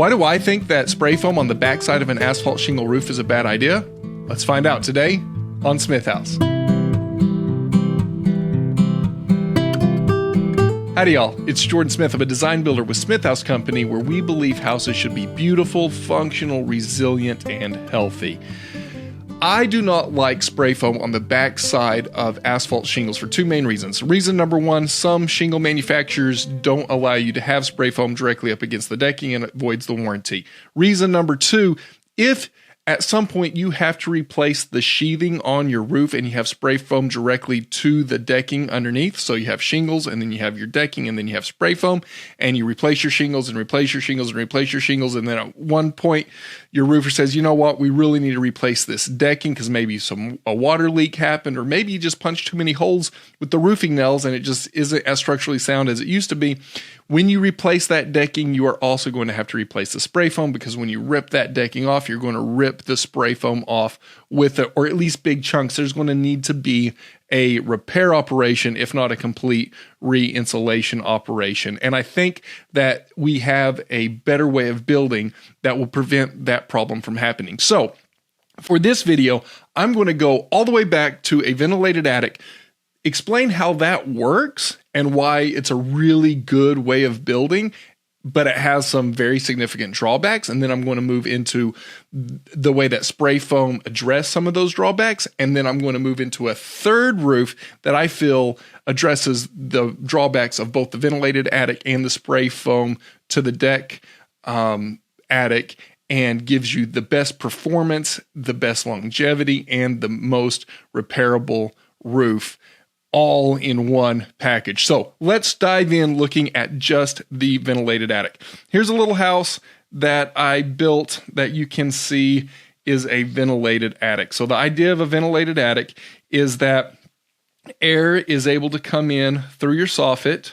Why do I think that spray foam on the backside of an asphalt shingle roof is a bad idea? Let's find out today on Smith House. Howdy y'all, it's Jordan Smith. I'm a design builder with Smith House Company, where we believe houses should be beautiful, functional, resilient, and healthy. I do not like spray foam on the backside of asphalt shingles for two main reasons. Reason number one, some shingle manufacturers don't allow you to have spray foam directly up against the decking and it voids the warranty. Reason number two, if at some point you have to replace the sheathing on your roof and you have spray foam directly to the decking underneath, so you have shingles and then you have your decking and then you have spray foam, and you replace your shingles and replace your shingles and replace your shingles, and then at one point your roofer says, you know what, we really need to replace this decking because maybe a water leak happened, or maybe you just punched too many holes with the roofing nails and it just isn't as structurally sound as it used to be. When you replace that decking, you are also going to have to replace the spray foam, because when you rip that decking off, you're going to rip the spray foam off with it, or at least big chunks. There's going to need to be a repair operation, if not a complete re-insulation operation. And I think that we have a better way of building that will prevent that problem from happening. So for this video, I'm going to go all the way back to a ventilated attic, explain how that works and why it's a really good way of building, but it has some very significant drawbacks. And then I'm going to move into the way that spray foam address some of those drawbacks. And then I'm going to move into a third roof that I feel addresses the drawbacks of both the ventilated attic and the spray foam to the deck attic, and gives you the best performance, the best longevity, and the most repairable roof, all in one package. So let's dive in looking at just the ventilated attic. Here's a little house that I built that you can see is a ventilated attic. So the idea of a ventilated attic is that air is able to come in through your soffit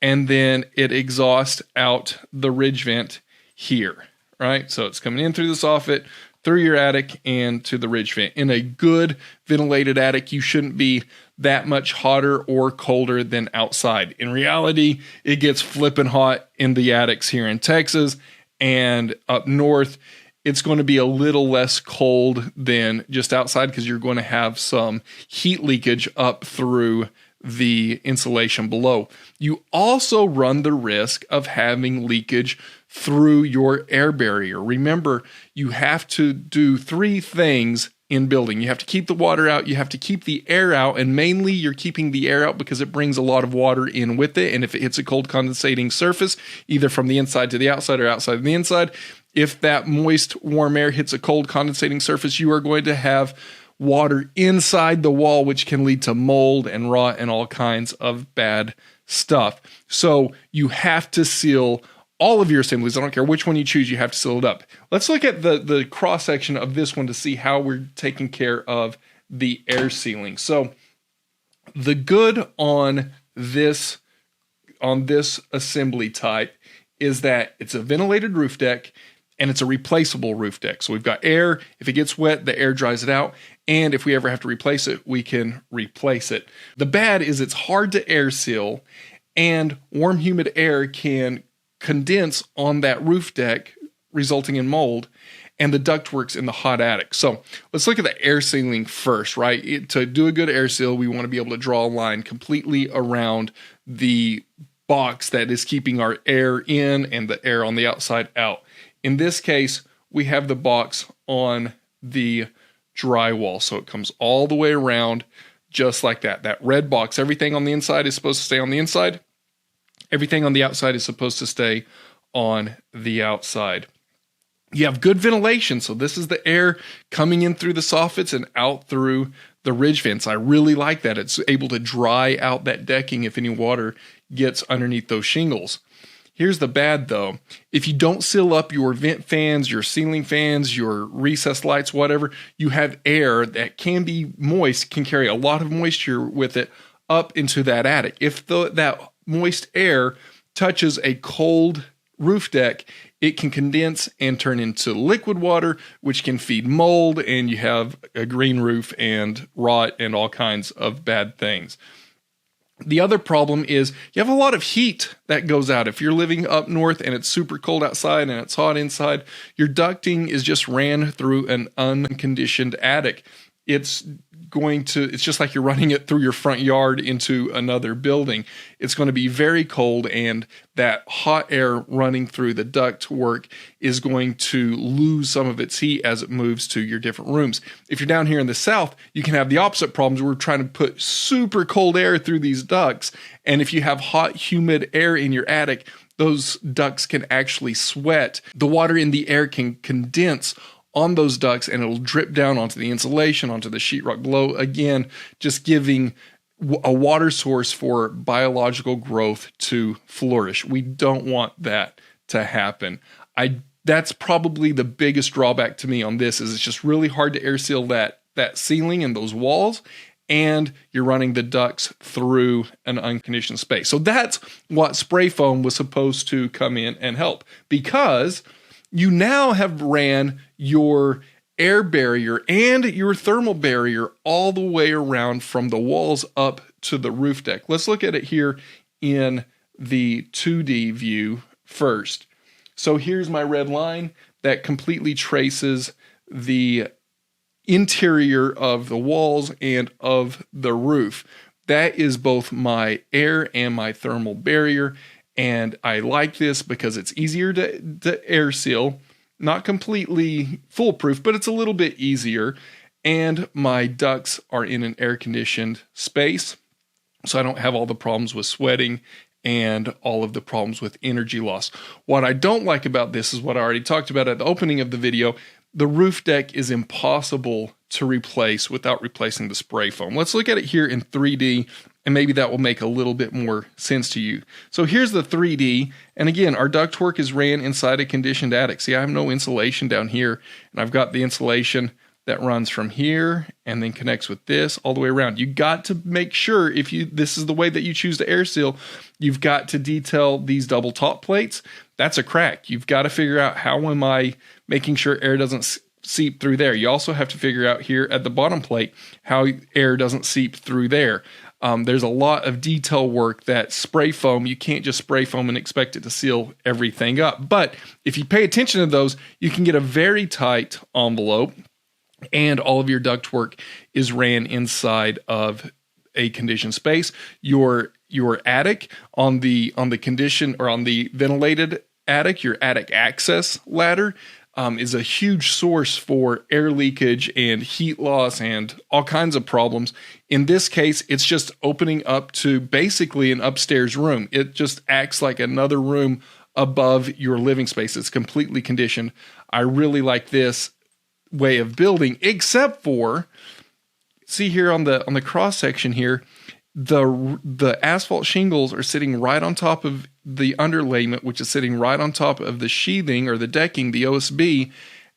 and then it exhausts out the ridge vent here, right? So it's coming in through the soffit, through your attic, and to the ridge vent. In a good ventilated attic, you shouldn't be that much hotter or colder than outside. In reality, it gets flipping hot in the attics here in Texas, and up north, it's going to be a little less cold than just outside, because you're going to have some heat leakage up through the insulation below. You also run the risk of having leakage through your air barrier. Remember, you have to do three things in building. You have to keep the water out, you have to keep the air out, and mainly you're keeping the air out because it brings a lot of water in with it, and if it hits a cold condensating surface, either from the inside to the outside or outside to the inside, if that moist, warm air hits a cold condensating surface, you are going to have water inside the wall, which can lead to mold and rot and all kinds of bad stuff. So you have to seal all of your assemblies. I don't care which one you choose, you have to seal it up. Let's look at the cross section of this one to see how we're taking care of the air sealing. So the good on this assembly type is that it's a ventilated roof deck and it's a replaceable roof deck. So we've got air. If it gets wet, the air dries it out. And if we ever have to replace it, we can replace it. The bad is it's hard to air seal, and warm, humid air can condense on that roof deck, resulting in mold, and the ductwork's in the hot attic. So let's look at the air sealing first, right? To do a good air seal, we want to be able to draw a line completely around the box that is keeping our air in and the air on the outside out. In this case, we have the box on the drywall, so it comes all the way around just like that. That red box, everything on the inside is supposed to stay on the inside. Everything on the outside is supposed to stay on the outside. You have good ventilation, so this is the air coming in through the soffits and out through the ridge vents. I really like that. It's able to dry out that decking if any water gets underneath those shingles. Here's the bad though. If you don't seal up your vent fans, your ceiling fans, your recessed lights, whatever, you have air that can be moist, can carry a lot of moisture with it up into that attic. If that moist air touches a cold roof deck, it can condense and turn into liquid water, which can feed mold, and you have a green roof and rot and all kinds of bad things. The other problem is you have a lot of heat that goes out. If you're living up north and it's super cold outside and it's hot inside, your ducting is just ran through an unconditioned attic. It's just like you're running it through your front yard into another building. It's going to be very cold, and that hot air running through the duct work is going to lose some of its heat as it moves to your different rooms. If you're down here in the south, you can have the opposite problems. We're trying to put super cold air through these ducts, and if you have hot, humid air in your attic, those ducts can actually sweat. The water in the air can condense on those ducts, and it'll drip down onto the insulation, onto the sheetrock below, again, just giving a water source for biological growth to flourish. We don't want that to happen. That's probably the biggest drawback to me on this, is it's just really hard to air seal that ceiling and those walls, and you're running the ducts through an unconditioned space. So that's what spray foam was supposed to come in and help, because you now have ran your air barrier and your thermal barrier all the way around from the walls up to the roof deck. Let's look at it here in the 2D view first. So here's my red line that completely traces the interior of the walls and of the roof. That is both my air and my thermal barrier. And I like this because it's easier to air seal, not completely foolproof, but it's a little bit easier. And my ducts are in an air-conditioned space, so I don't have all the problems with sweating and all of the problems with energy loss. What I don't like about this is what I already talked about at the opening of the video. The roof deck is impossible to replace without replacing the spray foam. Let's look at it here in 3D, and maybe that will make a little bit more sense to you. So here's the 3D, and again, our ductwork is ran inside a conditioned attic. See, I have no insulation down here, and I've got the insulation that runs from here and then connects with this all the way around. You got to make sure, this is the way that you choose to air seal, you've got to detail these double top plates. That's a crack. You've got to figure out, how am I making sure air doesn't seep through there? You also have to figure out here at the bottom plate how air doesn't seep through there. There's a lot of detail work that spray foam, you can't just spray foam and expect it to seal everything up. But if you pay attention to those, you can get a very tight envelope, and all of your ductwork is ran inside of a conditioned space. Your attic on the condition, or on the ventilated attic, your attic access ladder is a huge source for air leakage and heat loss and all kinds of problems. In this case, it's just opening up to basically an upstairs room. It just acts like another room above your living space. It's completely conditioned. I really like this way of building, except for, see here on the cross section here, the asphalt shingles are sitting right on top of the underlayment, which is sitting right on top of the sheathing or the decking, the OSB,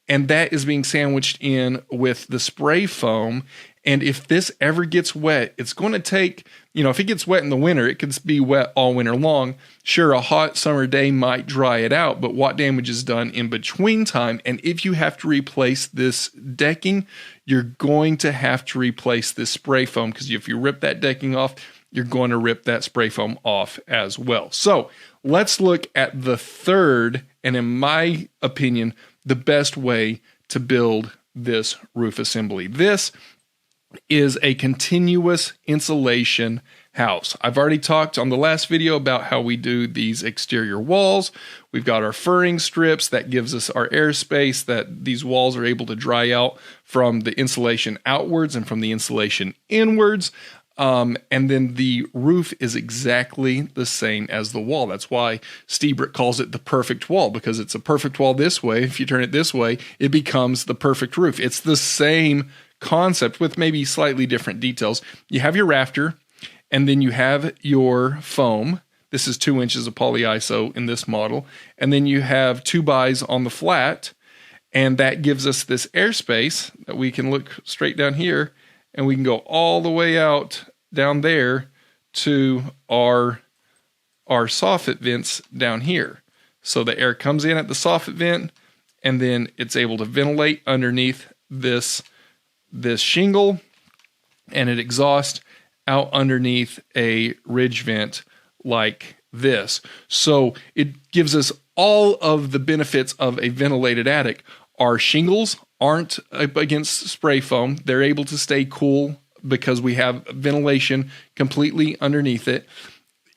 and that is being sandwiched in with the spray foam. And if this ever gets wet, it's going to take, if it gets wet in the winter, it could be wet all winter long. Sure, a hot summer day might dry it out, but what damage is done in between time? And if you have to replace this decking, you're going to have to replace this spray foam, because if you rip that decking off, you're going to rip that spray foam off as well. So let's look at the third, and in my opinion, the best way to build this roof assembly. This is a continuous insulation house. I've already talked on the last video about how we do these exterior walls. We've got our furring strips that gives us our airspace, that these walls are able to dry out from the insulation outwards and from the insulation inwards. And then the roof is exactly the same as the wall. That's why Stiebrich calls it the perfect wall, because it's a perfect wall this way. If you turn it this way, it becomes the perfect roof. It's the same concept with maybe slightly different details. You have your rafter, and then you have your foam. This is 2 inches of polyiso in this model. And then you have 2x on the flat, and that gives us this airspace that we can look straight down here, and we can go all the way out down there to our soffit vents down here. So the air comes in at the soffit vent, and then it's able to ventilate underneath this shingle, and it exhausts out underneath a ridge vent like this. So it gives us all of the benefits of a ventilated attic. Our shingles aren't up against spray foam. They're able to stay cool because we have ventilation completely underneath it.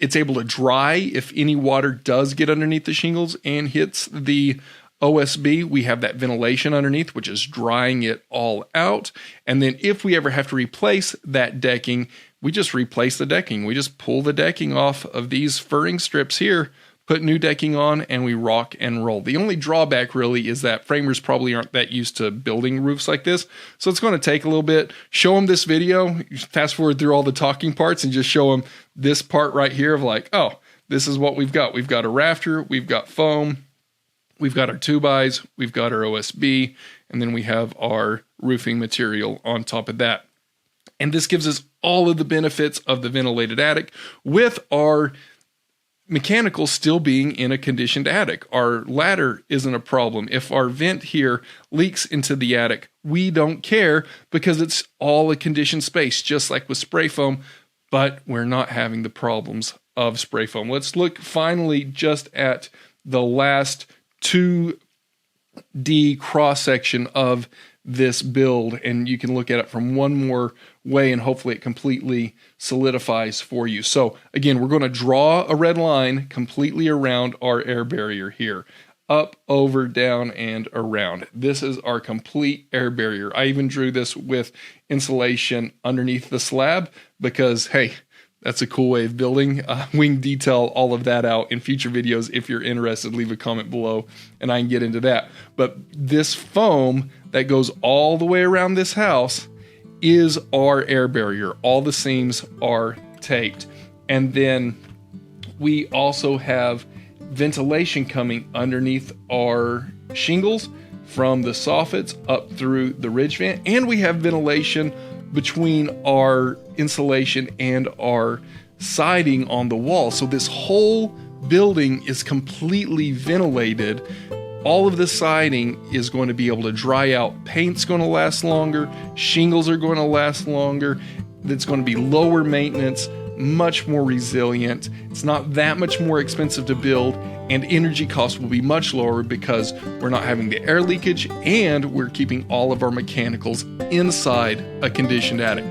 It's able to dry if any water does get underneath the shingles and hits the OSB. We have that ventilation underneath, which is drying it all out. And then if we ever have to replace that decking, we just replace the decking. We just pull the decking off of these furring strips here, put new decking on, and we rock and roll. The only drawback really is that framers probably aren't that used to building roofs like this. So it's going to take a little bit. Show them this video, fast forward through all the talking parts and just show them this part right here of like, oh, this is what we've got. We've got a rafter, we've got foam, we've got our 2x, we've got our OSB, and then we have our roofing material on top of that. And this gives us all of the benefits of the ventilated attic with our mechanical still being in a conditioned attic. Our ladder isn't a problem. If our vent here leaks into the attic, we don't care because it's all a conditioned space, just like with spray foam, but we're not having the problems of spray foam. Let's look finally just at the last 2D cross section of this build, and you can look at it from one more way and hopefully it completely solidifies for you. So again, we're going to draw a red line completely around our air barrier here. Up, over, down, and around. This is our complete air barrier. I even drew this with insulation underneath the slab because, hey, that's a cool way of building. We can detail all of that out in future videos. If you're interested, leave a comment below and I can get into that. But this foam that goes all the way around this house is our air barrier. All the seams are taped. And then we also have ventilation coming underneath our shingles from the soffits up through the ridge vent. And we have ventilation between our insulation and our siding on the wall. So this whole building is completely ventilated. All of the siding is going to be able to dry out. Paint's going to last longer. Shingles are going to last longer. It's going to be lower maintenance, much more resilient. It's not that much more expensive to build, and energy costs will be much lower because we're not having the air leakage and we're keeping all of our mechanicals inside a conditioned attic.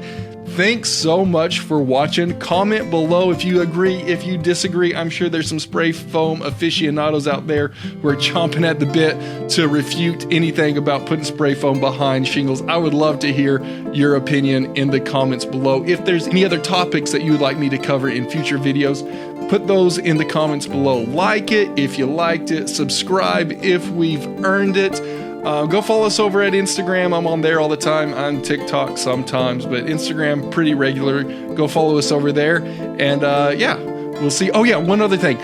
Thanks so much for watching. Comment below if you agree, if you disagree. I'm sure there's some spray foam aficionados out there who are chomping at the bit to refute anything about putting spray foam behind shingles. I would love to hear your opinion in the comments below. If there's any other topics that you would like me to cover in future videos, put those in the comments below. Like it if you liked it. Subscribe if we've earned it. Go follow us over at Instagram. I'm on there all the time. On TikTok sometimes, but Instagram pretty regular. Go follow us over there. And yeah, we'll see. Oh yeah, one other thing.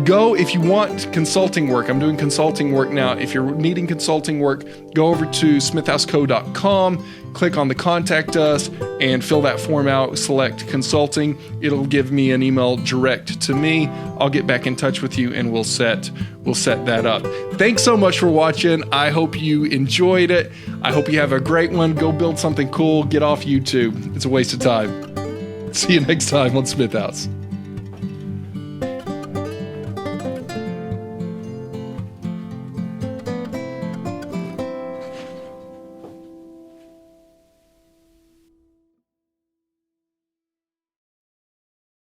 Go if you want consulting work. I'm doing consulting work now. If you're needing consulting work, go over to smithhouseco.com, click on the contact us, and fill that form out, select consulting. It'll give me an email direct to me. I'll get back in touch with you and we'll set that up. Thanks so much for watching. I hope you enjoyed it. I hope you have a great one. Go build something cool. Get off YouTube. It's a waste of time. See you next time on Smith House.